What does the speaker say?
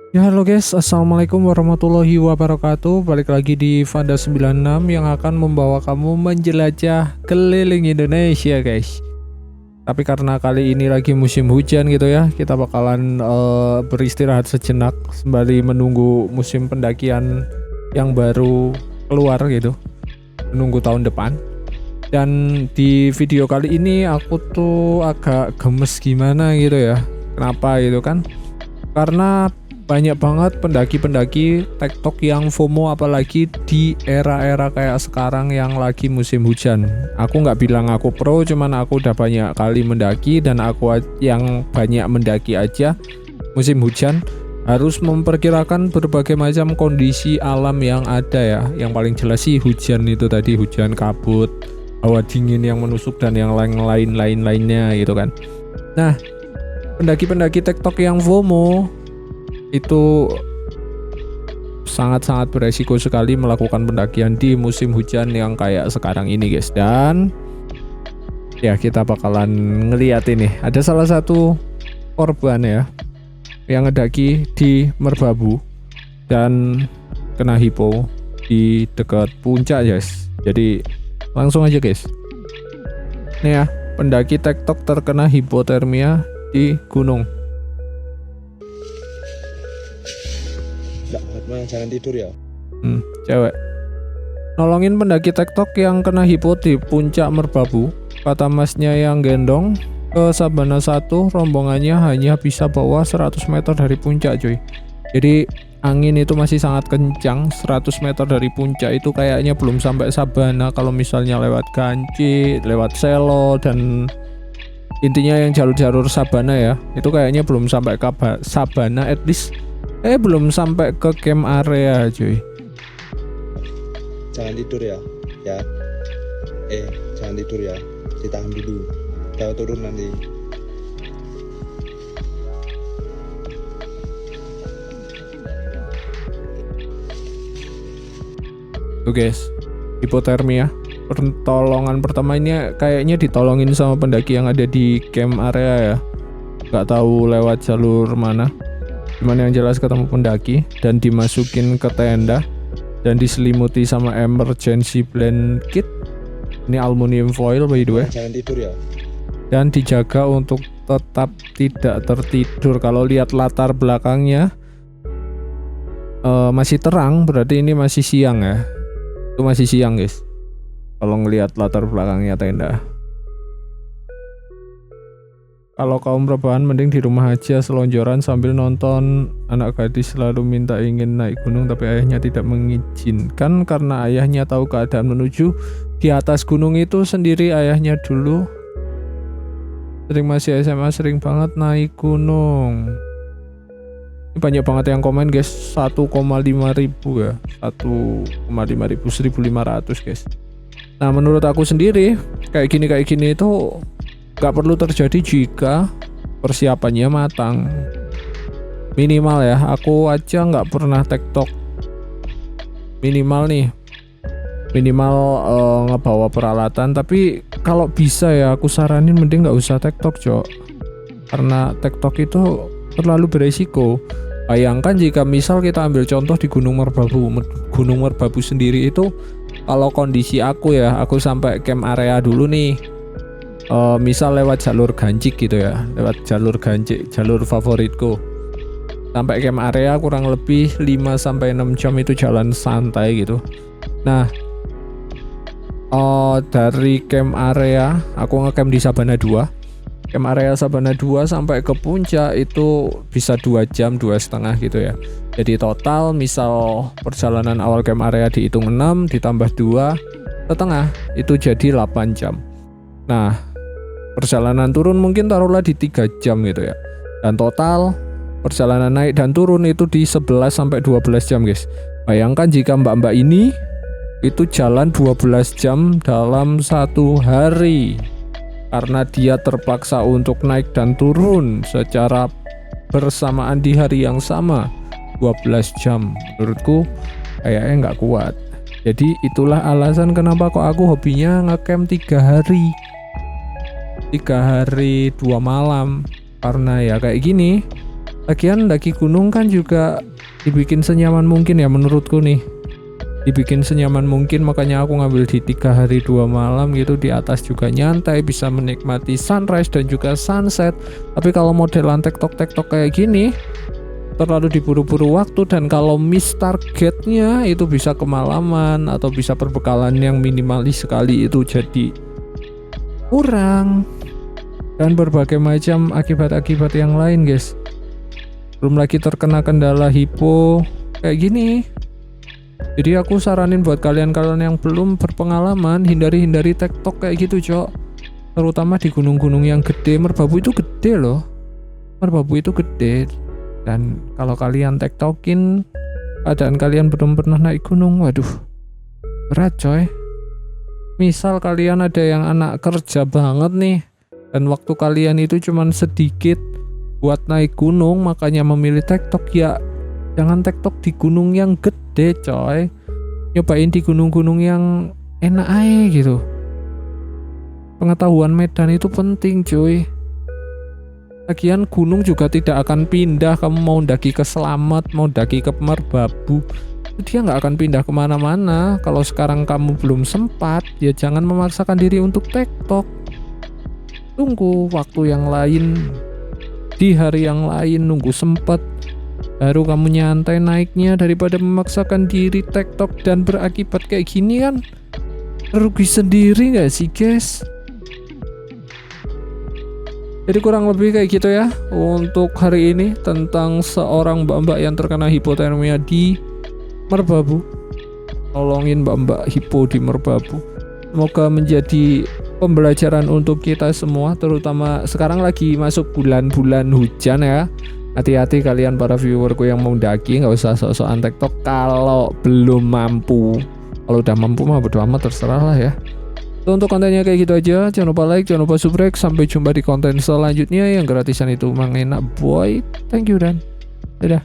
Ya halo guys, assalamualaikum warahmatullahi wabarakatuh. Balik lagi di Vanda 96 yang akan membawa kamu menjelajah keliling Indonesia guys. Tapi karena kali ini lagi musim hujan gitu ya, kita bakalan beristirahat sejenak sembari menunggu musim pendakian yang baru keluar gitu, menunggu tahun depan. Dan di video kali ini aku tuh agak gemes gimana gitu ya. Kenapa gitu kan? Karena banyak banget pendaki-pendaki TikTok yang FOMO, apalagi di era-era kayak sekarang yang lagi musim hujan. Aku nggak bilang aku pro, cuman aku udah banyak kali mendaki dan aku yang banyak mendaki aja musim hujan harus memperkirakan berbagai macam kondisi alam yang ada ya. Yang paling jelas sih hujan itu tadi, hujan kabut, hawa dingin yang menusuk dan yang lainnya gitu kan. Nah, pendaki-pendaki TikTok yang FOMO itu sangat-sangat beresiko sekali melakukan pendakian di musim hujan yang kayak sekarang ini guys. Dan ya kita bakalan ngeliat ini, ada salah satu korban ya yang ngedaki di Merbabu dan kena hipo di dekat puncak guys. Jadi langsung aja guys, nih ya, pendaki TikTok terkena hipotermia di gunung. Jangan tidur ya. Cewek nolongin pendaki TikTok yang kena hipo di puncak Merbabu. Kata masnya yang gendong ke Sabana 1, rombongannya hanya bisa bawa 100 meter dari puncak cuy. Jadi angin itu masih sangat kencang. 100 meter dari puncak itu kayaknya belum sampai Sabana. Kalau misalnya lewat Ganci, lewat Selo, dan intinya yang jalur-jalur Sabana ya, itu kayaknya belum sampai ke Sabana, at least belum sampai ke camp area cuy. Jangan tidur ya. Jangan tidur ya. Ditahan dulu. Jangan turun nanti. Tuh guys, hipotermia. Pertolongan pertama ini kayaknya ditolongin sama pendaki yang ada di camp area ya. Gak tahu lewat jalur mana. Cuman yang jelas ketemu pendaki dan dimasukin ke tenda dan diselimuti sama emergency blanket. Ini aluminium foil by the way. Jangan tidur ya. Dan dijaga untuk tetap tidak tertidur. Kalau lihat latar belakangnya masih terang, berarti ini masih siang ya. Itu masih siang guys, kalau ngelihat latar belakangnya tenda. Kalau kaum rebahan mending di rumah aja selonjoran sambil nonton. Anak gadis selalu minta ingin naik gunung tapi ayahnya tidak mengizinkan karena ayahnya tahu keadaan menuju di atas gunung itu sendiri. Ayahnya dulu sering masih SMA sering banget naik gunung. Ini banyak banget yang komen guys, 1,5 ribu ya, 1,5 ribu, 1.500 guys. Nah menurut aku sendiri kayak gini itu gak perlu terjadi jika persiapannya matang. Minimal ya, aku aja gak pernah TikTok. Minimal ngebawa peralatan. Tapi kalau bisa ya aku saranin mending gak usah TikTok cok. Karena TikTok itu terlalu beresiko. Bayangkan jika misal kita ambil contoh di Gunung Merbabu. Gunung Merbabu sendiri itu kalau kondisi aku ya, aku sampai camp area dulu nih. Misal lewat jalur Gancik gitu ya, lewat jalur Gancik, jalur favoritku, sampai camp area kurang lebih 5-6 jam itu jalan santai gitu. Nah dari camp area aku ngecamp di Sabana 2. Camp area Sabana 2 sampai ke puncak itu bisa 2 jam, 2,5 gitu ya. Jadi total misal perjalanan awal camp area dihitung 6 ditambah 2,5 itu jadi 8 jam. Nah perjalanan turun mungkin taruhlah di 3 jam gitu ya. Dan total perjalanan naik dan turun itu di 11-12 jam guys. Bayangkan jika mbak-mbak ini itu jalan 12 jam dalam 1 hari. Karena dia terpaksa untuk naik dan turun secara bersamaan di hari yang sama 12 jam. Menurutku kayaknya nggak kuat. Jadi itulah alasan kenapa kok aku hobinya ngecamp 3 hari 2 malam. Karena ya kayak gini, Lagian daki gunung kan juga dibikin senyaman mungkin ya menurutku nih. Dibikin senyaman mungkin, makanya aku ngambil di 3 hari 2 malam gitu. Di atas juga nyantai, bisa menikmati sunrise dan juga sunset. Tapi kalau modelan tektok kayak gini terlalu diburu-buru waktu, dan kalau miss targetnya itu bisa kemalaman atau bisa perbekalan yang minimalis sekali itu jadi kurang, dan berbagai macam akibat-akibat yang lain guys. Belum lagi terkena kendala hipo kayak gini. Jadi aku saranin buat kalian yang belum berpengalaman, hindari tektok kayak gitu cok, terutama di gunung-gunung yang gede. Merbabu itu gede loh, Merbabu itu gede. Dan kalau kalian tektokin keadaan kalian belum pernah naik gunung, waduh berat coy. Misal kalian ada yang anak kerja banget nih, dan waktu kalian itu cuman sedikit buat naik gunung, makanya memilih tektok, ya jangan tektok di gunung yang gede coy. Nyobain di gunung-gunung yang enak aja gitu. Pengetahuan medan itu penting cuy. Lagian gunung juga tidak akan pindah. Kamu mau daki ke Slamet, mau daki ke Merbabu, dia nggak akan pindah kemana-mana. Kalau sekarang kamu belum sempat, ya jangan memaksakan diri untuk tektok. Tunggu waktu yang lain, di hari yang lain, nunggu sempat, baru kamu nyantai naiknya, daripada memaksakan diri tektok dan berakibat kayak gini kan rugi sendiri nggak sih guys? Jadi kurang lebih kayak gitu ya untuk hari ini tentang seorang mbak-mbak yang terkena hipotermia di Merbabu. Tolongin mbak-mbak hipo di Merbabu. Semoga menjadi pembelajaran untuk kita semua, terutama sekarang lagi masuk bulan-bulan hujan ya. Hati-hati kalian para viewerku yang mau daki, nggak usah sok-sokan tektok kalau belum mampu. Kalau udah mampu mah bodo amat, terserah lah ya. Untuk kontennya kayak gitu aja, jangan lupa like, jangan lupa subscribe. Sampai jumpa di konten selanjutnya yang gratisan itu emang enak boy. Thank you dan dadah.